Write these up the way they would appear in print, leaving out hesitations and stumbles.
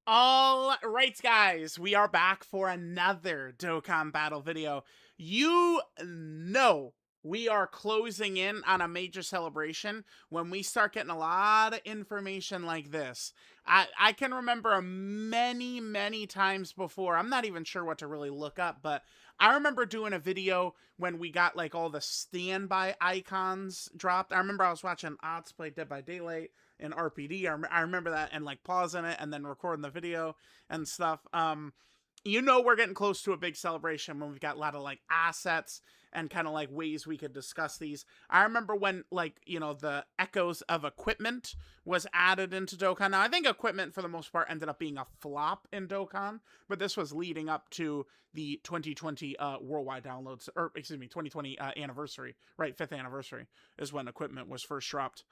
All right, guys, we are back for another Dokkan Battle video. You know we are closing in on a major celebration when we start getting a lot of information like this. I can remember many times before. I'm not even sure what to really look up, but I remember doing a video when we got like all the standby icons dropped. I remember I was watching Odds play Dead by Daylight in RPD. I remember that, and like pausing it and then recording the video and stuff. We're getting close to a big celebration when we've got a lot of like assets and kind of like ways we could discuss these. I remember when the echoes of equipment was added into Dokkan. Now I think equipment for the most part ended up being a flop in Dokkan, but this was leading up to the 2020 worldwide downloads, or excuse me, 2020 anniversary, right? 5th anniversary is when equipment was first dropped.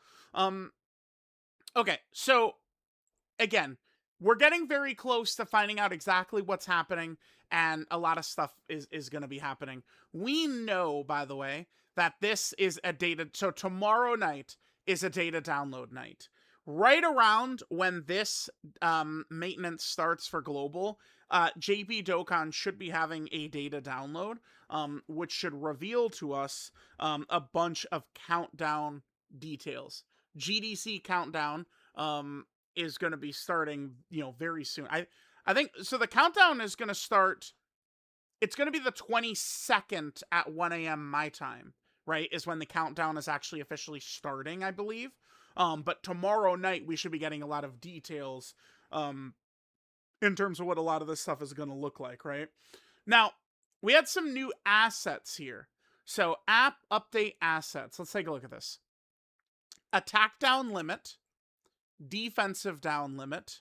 Okay, so again, we're getting very close to finding out exactly what's happening, and a lot of stuff is going to be happening. We know, by the way, that this is a data. So tomorrow night is a data download night. Right around when this maintenance starts for global, JP Dokkan should be having a data download, which should reveal to us a bunch of countdown details. GDC countdown is going to be starting, very soon. I think so. The countdown is going to start. It's going to be the 22nd at 1 a.m. my time, right? Is when the countdown is actually officially starting, I believe. But tomorrow night we should be getting a lot of details in terms of what a lot of this stuff is going to look like, right? Now, we had some new assets here. So, app update assets. Let's take a look at this. Attack down limit, defensive down limit,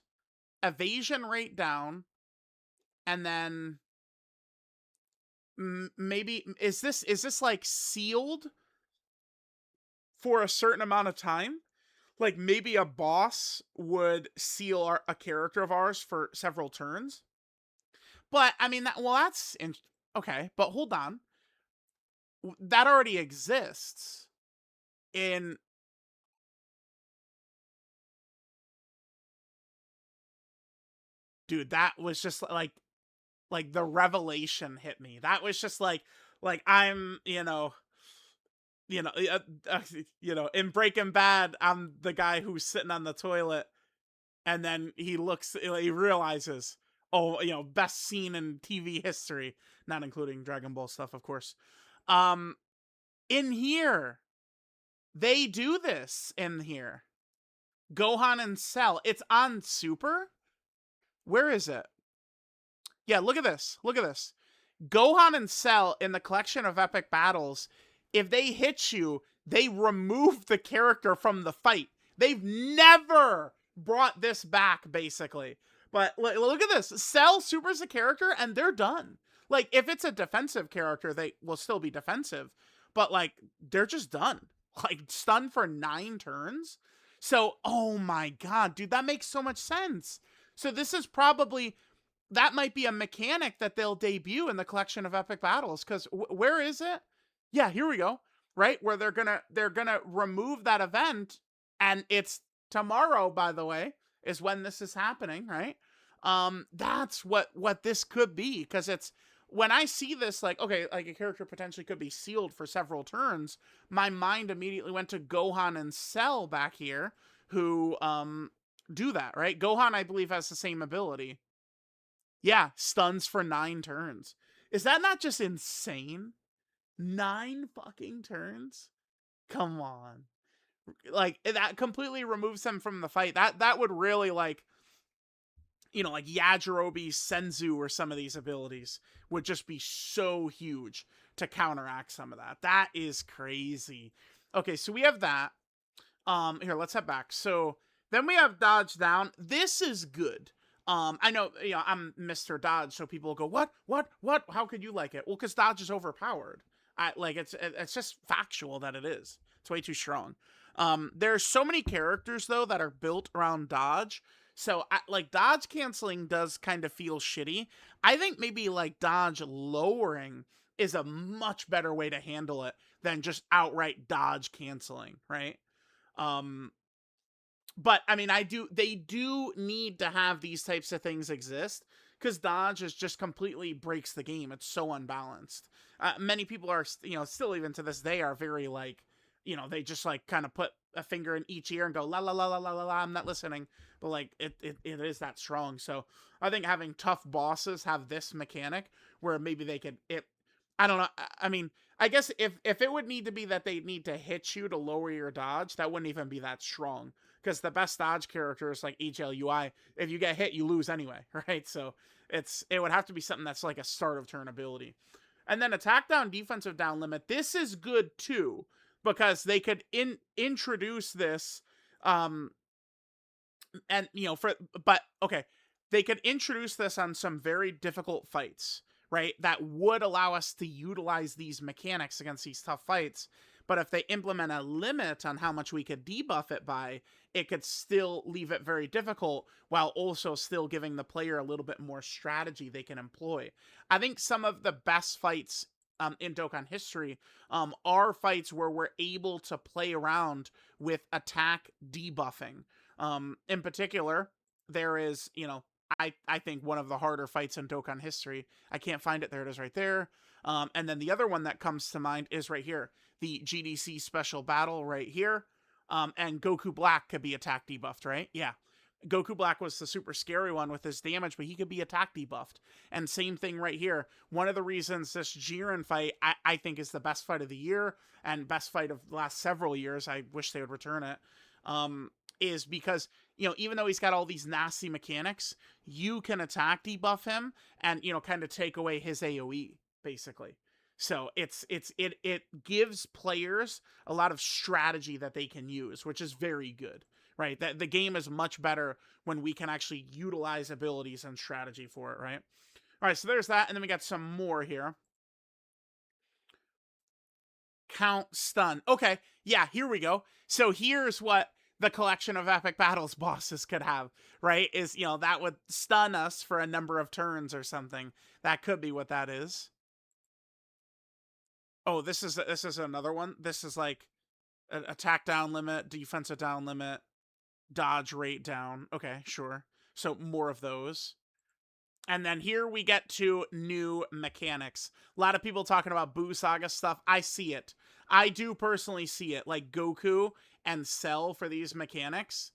evasion rate down, and then maybe is this like sealed for a certain amount of time? Like maybe a boss would seal a character of ours for several turns. But I mean that's okay, but hold on. That already exists in dude, that was just like the revelation hit me. That was just like I'm, in Breaking Bad, I'm the guy who's sitting on the toilet, and then he realizes, oh, best scene in TV history, not including Dragon Ball stuff, of course. Um, in here, they do this in here. Gohan and Cell. It's on Super. Where is it? Yeah, look at this. Look at this. Gohan and Cell in the collection of epic battles, if they hit you, they remove the character from the fight. They've never brought this back, basically. But look at this. Cell supers a character and they're done. Like, if it's a defensive character, they will still be defensive. But, like, they're just done. Like, stunned for 9 turns. So, oh my god, dude, that makes so much sense. So this is probably... that might be a mechanic that they'll debut in the collection of epic battles, because where is it? Yeah, here we go. Right, where they're gonna remove that event, and it's tomorrow, by the way, is when this is happening, right? That's what this could be, because it's when I see this, like, okay, like a character potentially could be sealed for several turns, my mind immediately went to Gohan and Cell back here, who do that, right? Gohan, I believe, has the same ability. Yeah, stuns for 9 turns. Is that not just insane? 9 fucking turns? Come on. Like, that completely removes him from the fight. That would really, like, like Yajirobe, Senzu, or some of these abilities would just be so huge to counteract some of that. That is crazy. Okay, so we have that. Here, let's head back. So then we have Dodge Down. This is good. I know, I'm Mr. Dodge, so people go, what? How could you like it? Well, because Dodge is overpowered. It's just factual that it is. It's way too strong. There's so many characters though that are built around Dodge. So like Dodge canceling does kind of feel shitty. I think maybe like Dodge lowering is a much better way to handle it than just outright Dodge canceling, right? Um, But I mean, they do need to have these types of things exist because dodge is just completely breaks the game. It's so unbalanced. Many people are, still even to this day are very like, they just like kind of put a finger in each ear and go la la la la la la la. I'm not listening, but like it is that strong. So I think having tough bosses have this mechanic where maybe they could it. I don't know. I mean, I guess if it would need to be that they need to hit you to lower your dodge, that wouldn't even be that strong because the best dodge characters like HLUI, if you get hit, you lose anyway, right? So it would have to be something that's like a start of turn ability. And then attack down, defensive down limit. This is good too because they could introduce this, and but okay, they could introduce this on some very difficult fights, right? That would allow us to utilize these mechanics against these tough fights. But if they implement a limit on how much we could debuff it by, it could still leave it very difficult while also still giving the player a little bit more strategy they can employ. I think some of the best fights in Dokkan history are fights where we're able to play around with attack debuffing. In particular, there is, I think one of the harder fights in Dokkan history. I can't find it. There it is right there. And then the other one that comes to mind is right here. The GDC special battle right here. And Goku Black could be attack debuffed, right? Yeah. Goku Black was the super scary one with his damage, but he could be attack debuffed. And same thing right here. One of the reasons this Jiren fight, I think, is the best fight of the year and best fight of the last several years. I wish they would return it. Is because, even though he's got all these nasty mechanics, you can attack debuff him and, kind of take away his AoE, basically. So it gives players a lot of strategy that they can use, which is very good, right? That the game is much better when we can actually utilize abilities and strategy for it, right? All right, so there's that, and then we got some more here. Count stun. Okay, yeah, here we go. So here's what the collection of epic battles bosses could have, right? Is, that would stun us for a number of turns or something. That could be what that is. Oh, this is another one. This is like attack down limit, defensive down limit, dodge rate down. Okay, sure. So more of those. And then here we get to new mechanics. A lot of people talking about Buu Saga stuff. I see it. I do personally see it. Like Goku and Cell for these mechanics.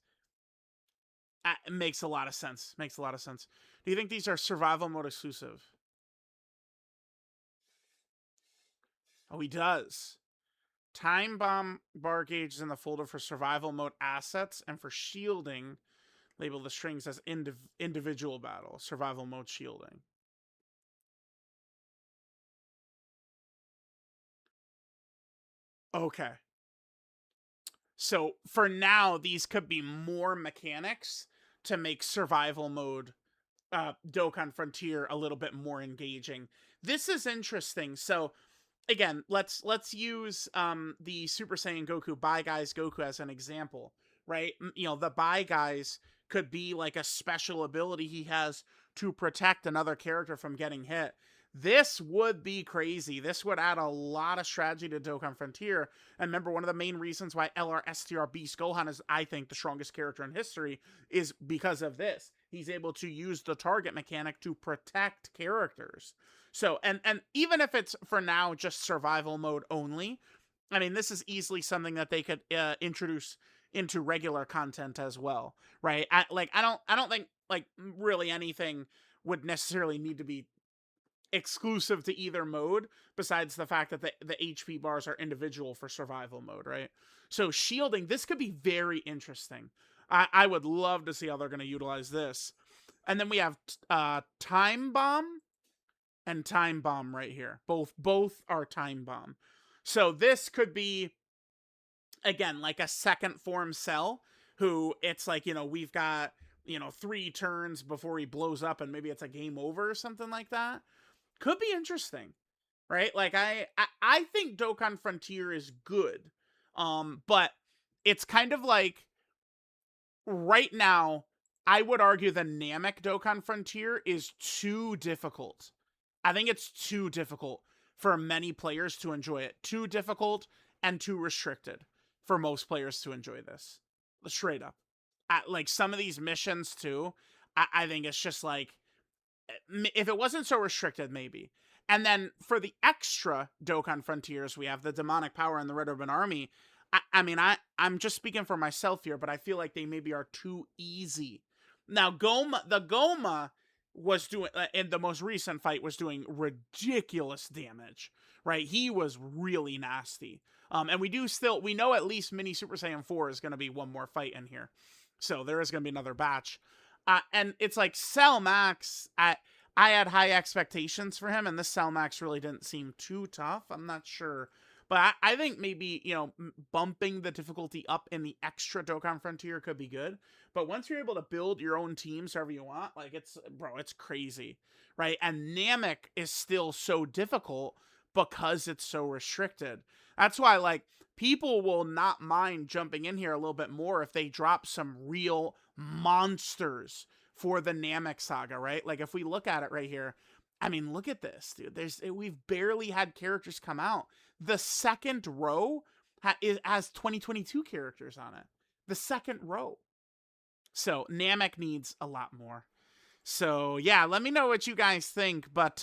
It makes a lot of sense. Makes a lot of sense. Do you think these are survival mode exclusive? Oh, he does. Time bomb bar gauge is in the folder for survival mode assets, and for shielding, label the strings as individual battle, survival mode shielding. Okay. So for now, these could be more mechanics to make survival mode Dokkan Frontier a little bit more engaging. This is interesting. So again, let's use the Super Saiyan Goku Bye Guys Goku as an example, right? The Bye Guys could be like a special ability he has to protect another character from getting hit. This would be crazy. This would add a lot of strategy to Dokkan Frontier. And remember, one of the main reasons why LR Beast Gohan is, I think, the strongest character in history is because of this. He's able to use the target mechanic to protect characters. So, and even if it's for now just survival mode only, I mean, this is easily something that they could introduce into regular content as well, right? I don't think like really anything would necessarily need to be exclusive to either mode besides the fact that the HP bars are individual for survival mode, right? So shielding, this could be very interesting. I would love to see how they're going to utilize this. And then we have Time Bomb and Time Bomb right here. Both are Time Bomb. So this could be, again, like a second form Cell, who it's like, we've got, 3 turns before he blows up and maybe it's a game over or something like that. Could be interesting, right? Like I think Dokkan Frontier is good. But it's kind of like right now, I would argue the Namek Dokkan Frontier is too difficult. I think it's too difficult for many players to enjoy it. Too difficult and too restricted for most players to enjoy this. Straight up. like some of these missions too, I think it's just like, if it wasn't so restricted, maybe. And then for the extra Dokkan Frontiers, we have the Demonic Power and the Red Ribbon Army. I mean, I'm just speaking for myself here, but I feel like they maybe are too easy. Now, the Goma was doing, in the most recent fight, was doing ridiculous damage, right? He was really nasty. And we know at least Mini Super Saiyan 4 is going to be one more fight in here. So there is going to be another batch. And it's like Cell Max, I had high expectations for him, and this Cell Max really didn't seem too tough. I'm not sure. But I think maybe, bumping the difficulty up in the extra Dokkan Frontier could be good. But once you're able to build your own teams however you want, like, it's crazy, right? And Namek is still so difficult because it's so restricted. That's why, like, people will not mind jumping in here a little bit more if they drop some real monsters for the Namek saga, right? Like, if we look at it right here, I mean, look at this, dude. We've barely had characters come out. The second row has 2022 characters on it. The second row. So Namek needs a lot more. So yeah, let me know what you guys think. But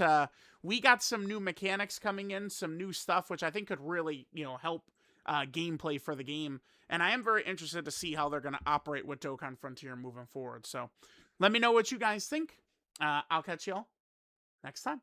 we got some new mechanics coming in, some new stuff, which I think could really, help gameplay for the game. And I am very interested to see how they're going to operate with Dokkan Frontier moving forward. So let me know what you guys think. I'll catch y'all next time.